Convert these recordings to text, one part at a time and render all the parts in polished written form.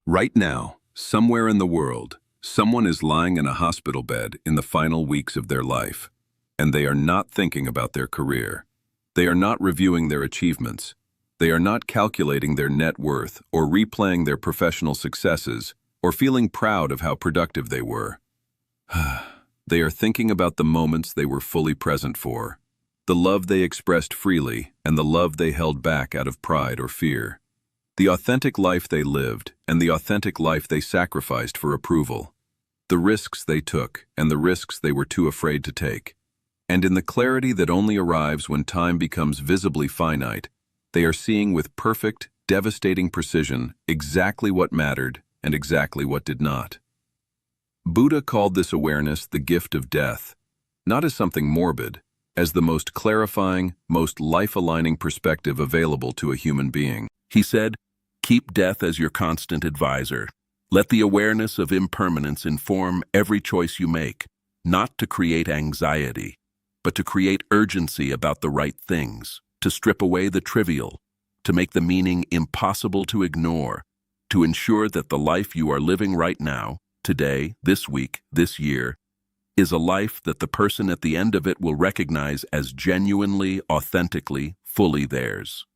Right now, somewhere in the world, someone is lying in a hospital bed in the final weeks of their life, and they are not thinking about their career. They are not reviewing their achievements. They are not calculating their net worth or replaying their professional successes or feeling proud of how productive they were. They are thinking about the moments they were fully present for, the love they expressed freely and the love they held back out of pride or fear. The authentic life they lived and the authentic life they sacrificed for approval. The risks they took and the risks they were too afraid to take. And in the clarity that only arrives when time becomes visibly finite, they are seeing with perfect, devastating precision exactly what mattered and exactly what did not. Buddha called this awareness the gift of death, not as something morbid, as the most clarifying, most life-aligning perspective available to a human being. He said, "Keep death as your constant advisor. Let the awareness of impermanence inform every choice you make, not to create anxiety, but to create urgency about the right things, to strip away the trivial, to make the meaning impossible to ignore, to ensure that the life you are living right now, today, this week, this year, is a life that the person at the end of it will recognize as genuinely, authentically, fully theirs."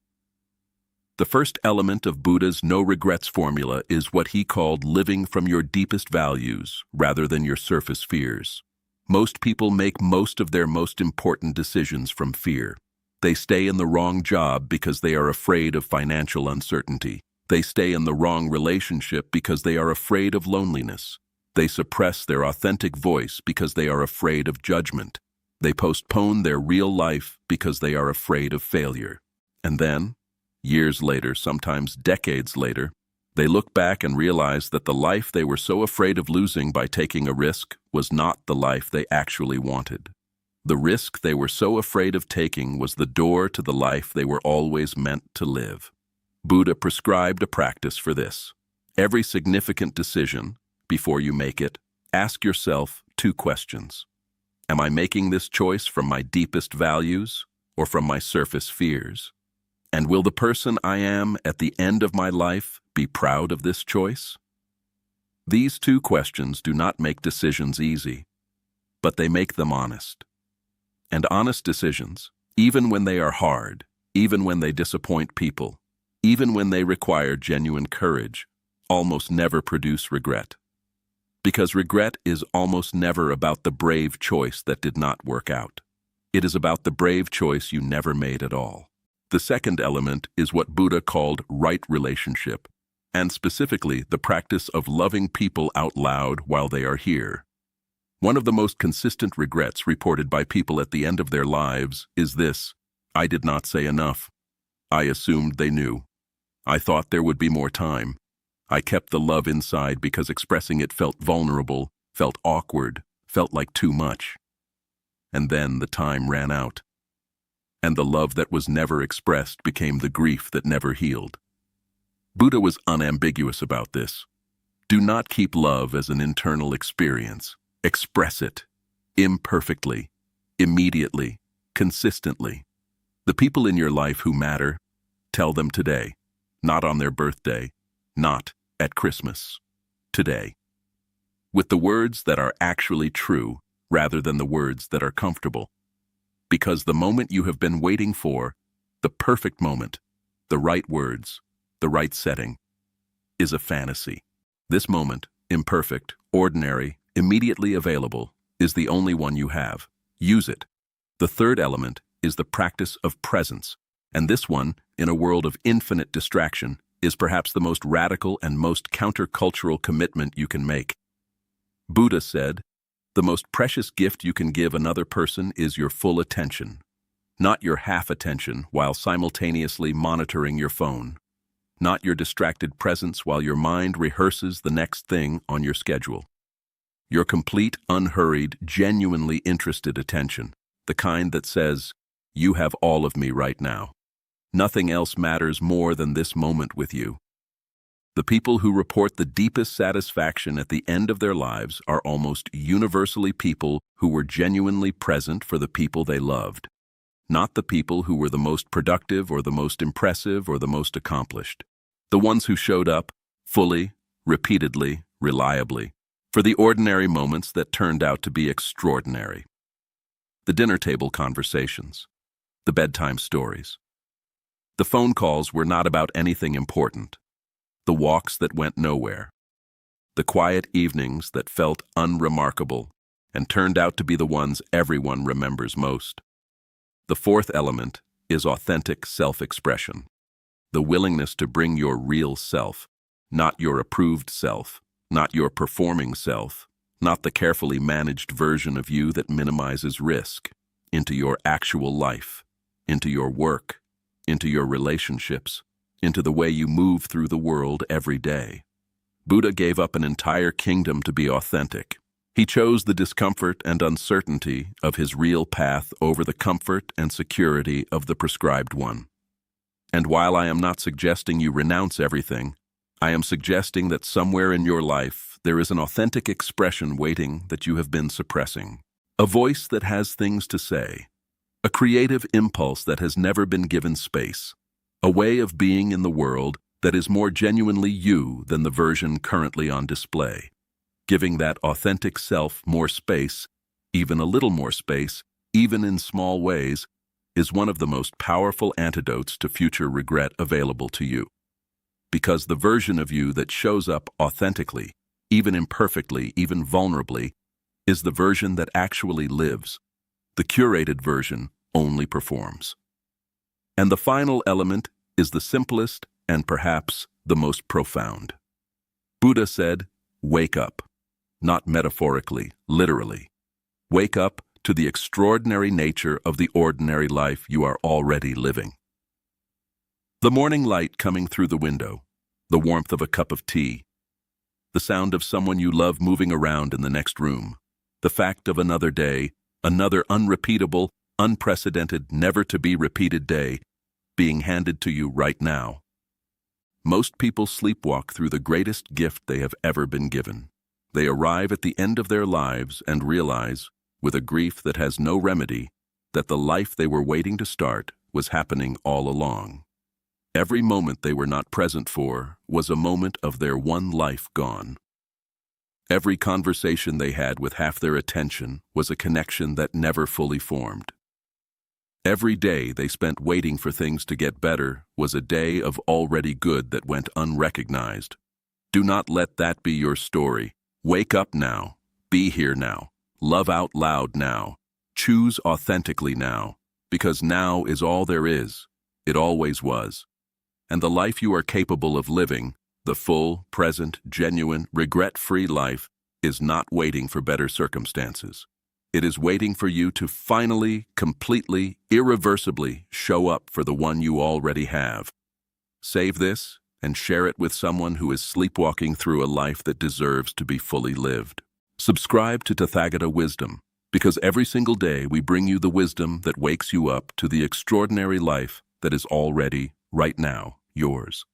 The first element of Buddha's no regrets formula is what he called living from your deepest values rather than your surface fears. Most people make most of their most important decisions from fear. They stay in the wrong job because they are afraid of financial uncertainty. They stay in the wrong relationship because they are afraid of loneliness. They suppress their authentic voice because they are afraid of judgment. They postpone their real life because they are afraid of failure. And then, years later, sometimes decades later, they look back and realize that the life they were so afraid of losing by taking a risk was not the life they actually wanted. The risk they were so afraid of taking was the door to the life they were always meant to live. Buddha prescribed a practice for this. Every significant decision, before you make it, ask yourself 2 questions. Am I making this choice from my deepest values or from my surface fears? And will the person I am at the end of my life be proud of this choice? These 2 questions do not make decisions easy, but they make them honest. And honest decisions, even when they are hard, even when they disappoint people, even when they require genuine courage, almost never produce regret. Because regret is almost never about the brave choice that did not work out. It is about the brave choice you never made at all. The second element is what Buddha called right relationship, and specifically the practice of loving people out loud while they are here. One of the most consistent regrets reported by people at the end of their lives is this: I did not say enough. I assumed they knew. I thought there would be more time. I kept the love inside because expressing it felt vulnerable, felt awkward, felt like too much. And then the time ran out. And the love that was never expressed became the grief that never healed. Buddha was unambiguous about this. Do not keep love as an internal experience. Express it, imperfectly, immediately, consistently. The people in your life who matter, tell them today, not on their birthday, not at Christmas, today. With the words that are actually true rather than the words that are comfortable. Because the moment you have been waiting for, the perfect moment, the right words, the right setting, is a fantasy. This moment, imperfect, ordinary, immediately available, is the only one you have. Use it. The third element is the practice of presence, and this one, in a world of infinite distraction, is perhaps the most radical and most countercultural commitment you can make. Buddha said, "The most precious gift you can give another person is your full attention, not your half attention while simultaneously monitoring your phone, not your distracted presence while your mind rehearses the next thing on your schedule. Your complete, unhurried, genuinely interested attention, the kind that says, 'You have all of me right now. Nothing else matters more than this moment with you.'" The people who report the deepest satisfaction at the end of their lives are almost universally people who were genuinely present for the people they loved, not the people who were the most productive or the most impressive or the most accomplished. The ones who showed up, fully, repeatedly, reliably, for the ordinary moments that turned out to be extraordinary. The dinner table conversations, the bedtime stories. The phone calls were not about anything important. The walks that went nowhere. The quiet evenings that felt unremarkable and turned out to be the ones everyone remembers most. The fourth element is authentic self-expression. The willingness to bring your real self, not your approved self, not your performing self, not the carefully managed version of you that minimizes risk, into your actual life, into your work, into your relationships, into the way you move through the world every day. Buddha gave up an entire kingdom to be authentic. He chose the discomfort and uncertainty of his real path over the comfort and security of the prescribed one. And while I am not suggesting you renounce everything, I am suggesting that somewhere in your life there is an authentic expression waiting that you have been suppressing. A voice that has things to say. A creative impulse that has never been given space. A way of being in the world that is more genuinely you than the version currently on display. Giving that authentic self more space, even a little more space, even in small ways, is one of the most powerful antidotes to future regret available to you. Because the version of you that shows up authentically, even imperfectly, even vulnerably, is the version that actually lives. The curated version only performs. And the final element is the simplest and perhaps the most profound. Buddha said, "Wake up." Not metaphorically, literally. Wake up to the extraordinary nature of the ordinary life you are already living. The morning light coming through the window, the warmth of a cup of tea, the sound of someone you love moving around in the next room, the fact of another day, another unrepeatable, unprecedented, never-to-be-repeated day being handed to you right now. Most people sleepwalk through the greatest gift they have ever been given. They arrive at the end of their lives and realize, with a grief that has no remedy, that the life they were waiting to start was happening all along. Every moment they were not present for was a moment of their one life gone. Every conversation they had with half their attention was a connection that never fully formed. Every day they spent waiting for things to get better was a day of already good that went unrecognized. Do not let that be your story. Wake up now. Be here now. Love out loud now. Choose authentically now. Because now is all there is. It always was. And the life you are capable of living, the full, present, genuine, regret-free life, is not waiting for better circumstances. It is waiting for you to finally, completely, irreversibly show up for the one you already have. Save this and share it with someone who is sleepwalking through a life that deserves to be fully lived. Subscribe to Tathagata Wisdom, because every single day we bring you the wisdom that wakes you up to the extraordinary life that is already, right now, yours.